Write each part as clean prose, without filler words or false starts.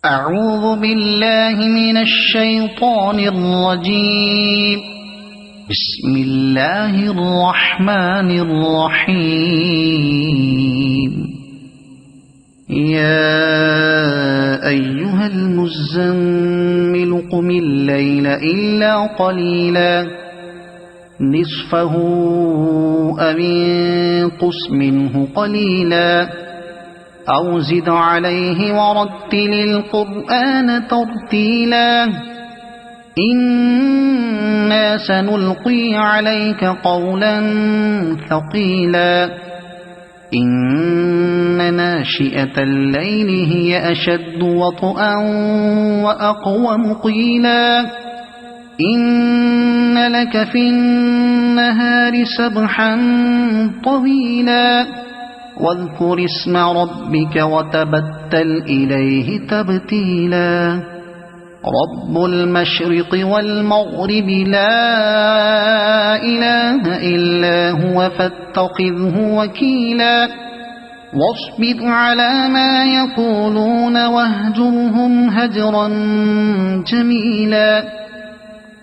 أعوذ بالله من الشيطان الرجيم. بسم الله الرحمن الرحيم. يا أيها المزمل قم الليل إلا قليلا نصفه أو انقص منه قليلا أو زد عليه ورتل القرآن ترتيلا إنا سنلقي عليك قولا ثقيلا إن ناشئة الليل هي أشد وطئا وأقوم قيلا إن لك في النهار سبحا طويلا واذكر اسم ربك وتبتل إليه تبتيلا رب المشرق والمغرب لا إله إلا هو فاتخذه وكيلا واصبر على ما يقولون واهجرهم هجرا جميلا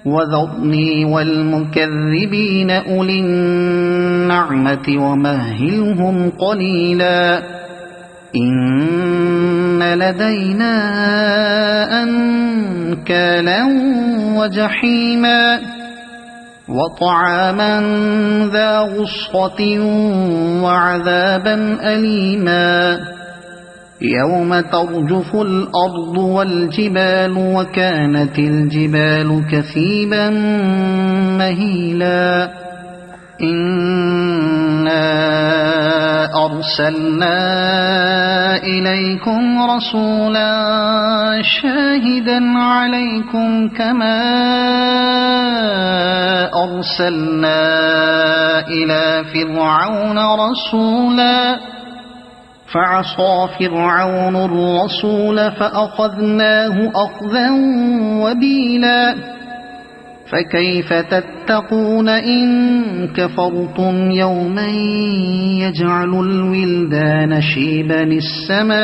وذرني والمكذبين أولي النعمة ومهلهم قليلا إن لدينا أنكالا وجحيما وطعاما ذا غصة وعذابا أليما يوم ترجف الأرض والجبال وكانت الجبال كثيبا مهيلا إنا أرسلنا إليكم رسولا شاهدا عليكم كما أرسلنا إلى فرعون رسولا فعصى فرعون الرسول فأخذناه أخذا وبيلا فكيف تتقون إن كفرتم يوما يجعل الولدان شيبا السماء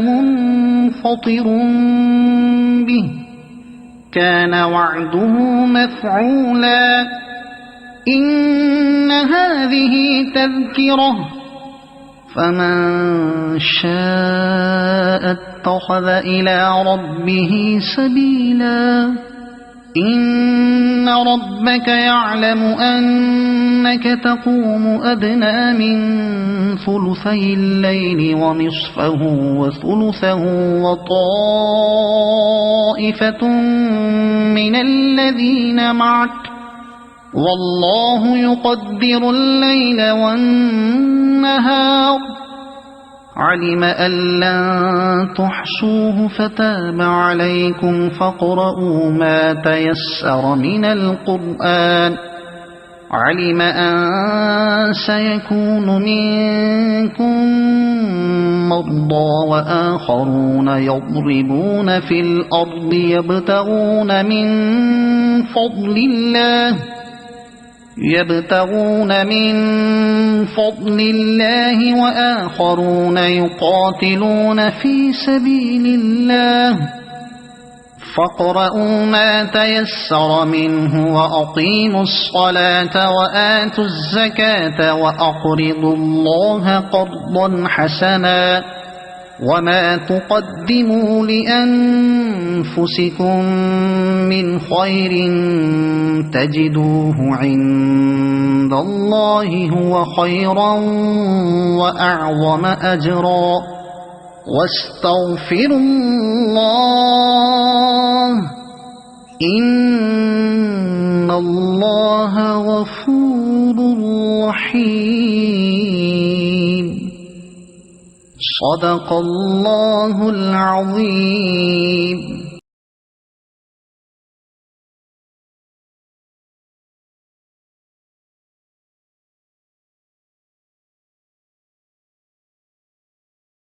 منفطر به كان وعده مفعولا إن هذه تذكرة فمن شاء اتخذ إلى ربه سبيلا إن ربك يعلم أنك تقوم أدنى من ثلثي الليل ونصفه وثلثه وطائفة من الذين معك والله يقدر الليل والنهار علم أن لن تحصوه فتاب عليكم فاقرؤوا ما تيسر من القرآن علم أن سيكون منكم مرضى وآخرون يضربون في الأرض يبتغون من فضل الله وآخرون يقاتلون في سبيل الله فاقرؤوا ما تيسر منه وأقيموا الصلاة وآتوا الزكاة وأقرضوا الله قرضا حسنا وما تقدموا لأنفسكم من خير تجدوه عند الله هو خيرا وأعظم أجرا واستغفروا الله إن الله غفور رحيم صدق الله العظيم.